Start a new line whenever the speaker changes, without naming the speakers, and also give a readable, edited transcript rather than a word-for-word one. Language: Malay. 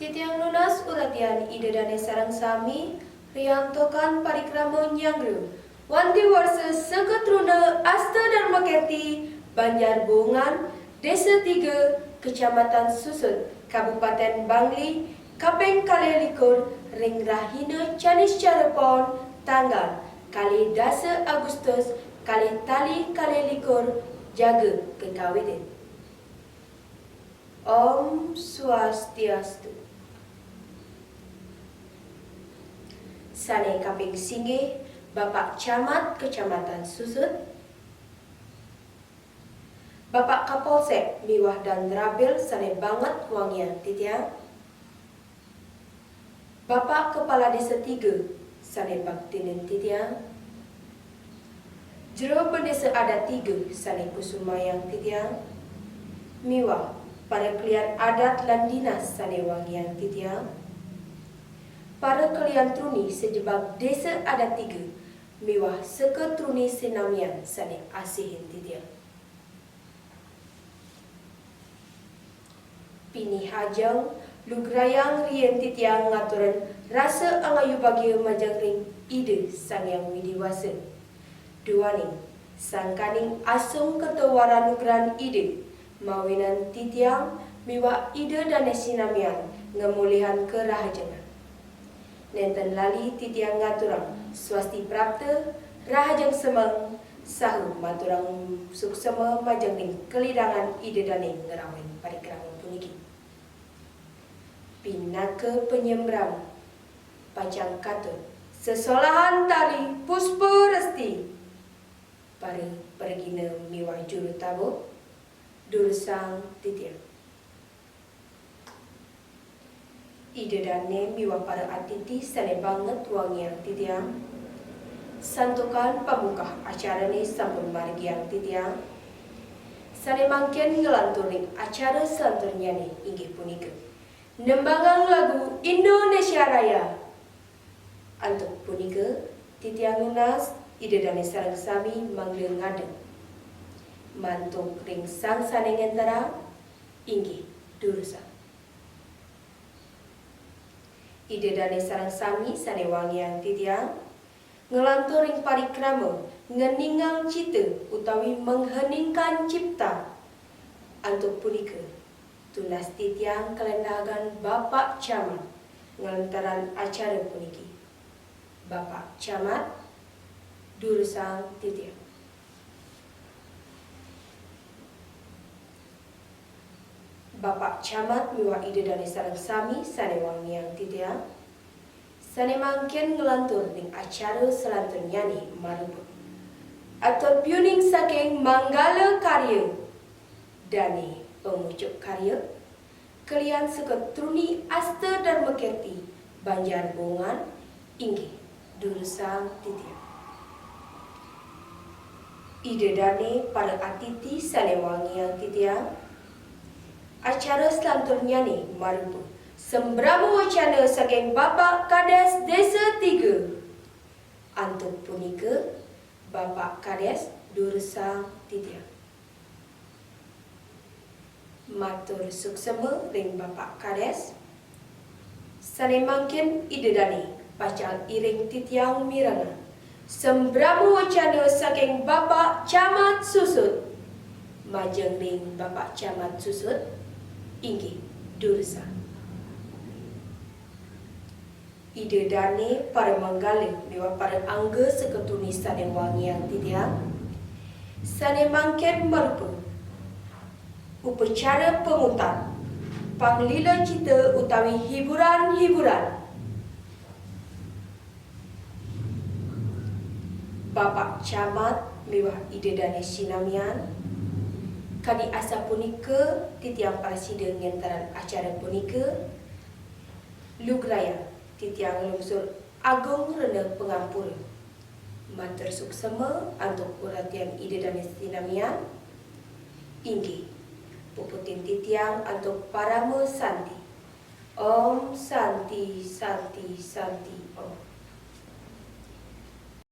Titiang lunas uratian ide dane sarang sami riantokan parikramo nyangru wanti warse seketruna asta Dharmakirti Banjar Bungan Desa 3 Kecamatan Susut Kabupaten Bangli Kapeng Kalelikur Ring Rahina Canis Carepon tanggal kali dasa Agustus kali tali Kalelikur jaga kekawitan. Om Swastiastu. Sane Kaping Singge, Bapak Camat Kecamatan Susut, Bapak Kapolsek Miwah dan Rabil sane banget wangian titiang, Bapak Kepala Desa 3 sane baktinin titiang, Jero Pendesa Adat 3 sane kusumayang titiang, Miwah para kalian adat lan dinas sane wangian titiang, para kalian truni sejebak Desa Adat 3 miwah seke truni senamian sane asihin titiang. Pini hajang lugrayang rien titiang ngaturan rasa angayu bagi majang ring ide sang yang widiwasa. Duaning sangkaning asung ketawara nugran ide mawinan titiang miwa ide dan sinamian ngemulihan kerahajangan. Nenten lali titiang ngaturang swasti prapta rahajang semang sahu maturang suksema majang ning kelidangan ide dane ngerawen parikrama puniki. Pinaka penyembrang pacang katun sesolahan tali puspa resti para pergina miwah juru tabo dursang titiang. Ide dane miwah para atiti sane banget wangiang titiang. Santukan pamukah acara ni sampun margiang titiang. Sane mangken ngelanturing acara selanturnya ni inggih punika. Nembangang lagu Indonesia Raya. Antuk punika titiang lunas ide dane sareng sami manggil ngadeng. Mantuk ring sang sane ngentara inggih dursang. Ide dane sarang sami sane wangian titiang ngelanturing parikrama ngeningang cita utawi mengheningkan cipta. Antuk punika tunas titiang kelendagan Bapak Camat ngelantaran acara puniki. Bapak Camat dursang titiang. Bapak Camat miwah ide dane sareng sami sane wangiang titiang. Sane mangken ngelantur ning acara selanturnya ni marupa. Atur piuning saking Manggala Karya dane pemucuk karya kalian seketruni asta Dharmakirti Banjar Bungan inggih dursang titiang. Ide dane para atiti sane wangiang titiang. Acara selanturnya ni marupa sembramu wacana saking Bapak Kades Desa 3. Antuk punika Bapak Kades dursang titiang. Matur suksema ring Bapak Kades. Sane mangken ide dane pacal iring titiang miranga. Sembramu wacana saking Bapak Camat Susut. Majeng ring Bapak Camat Susut inggih dursang. Ide dane para manggale miwah para angga seketuni sane wangiang titiang. Sane mangken marupa upacara pengutan panglila cita utawi hiburan-hiburan. Bapak Camat miwah ide dane sinamian kadi asa punika titiang presiden ngentaran acara punika lugraya titiang lungsur agung rendah pengampura. Matur suksema antuk uratian ide dan sinamian inggih puputin titiang antuk parama santi. Om Santi Santi Santi Om.